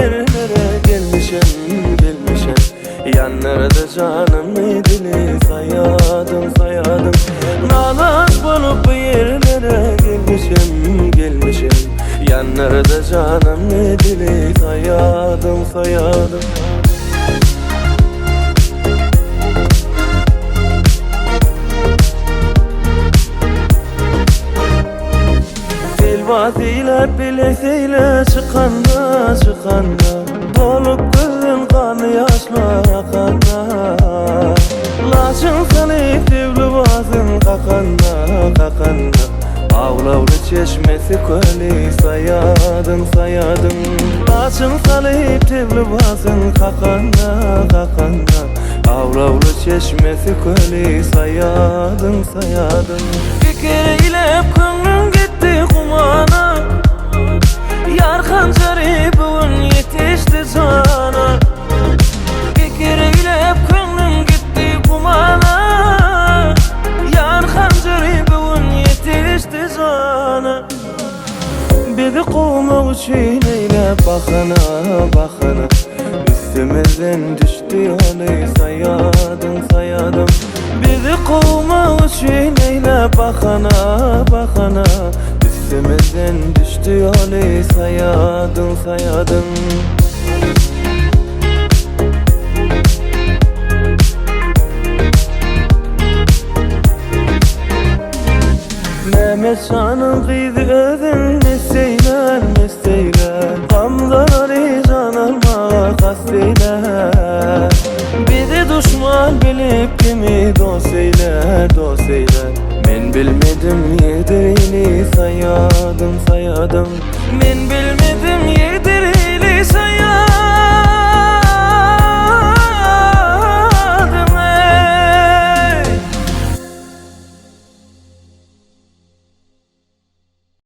yerlere gelmişim, gelmişim. Yanlarda canım dili sayadım, sayadım. Nalan bulup bu yerlere gelmişim, gelmişim. Yanlarda canım dili sayadım, sayadım. Selvasıyla bileksiyle çıkanda, çıkanda dolup gözün kanı yaşlar akanda. Laşın sanıp devli bazın kakanda, kakanda. Avlavlı çeşmesi köli sayadım, sayadım. Laşın sanıp devli bazın kakanda, kakanda. Avlavlı çeşmesi köli sayadım, sayadım. Bir kere ile könlüm gitti kumana. Yar hancarı bugün yetişti cana. Bir kere ile könlüm gitti kumana. Yar hancarı bugün yetişti cana. Bizi kovmak için eyle bakana, bakana. Üstümüzden düştü onu sayadım, sayadım. Bizi kovmak için eyle bakana, bakana. Üstümüzden düştü onu sayadım, sayadım. Mehmet Şah'ın kıydı özün nesteyler, nesteyler. Gamları can alma kasteyler. Bizi düşman bilip kimi dost eyler, dost eyler. Men bilmedim yediğini sayadım, sayadım. Men bilmedim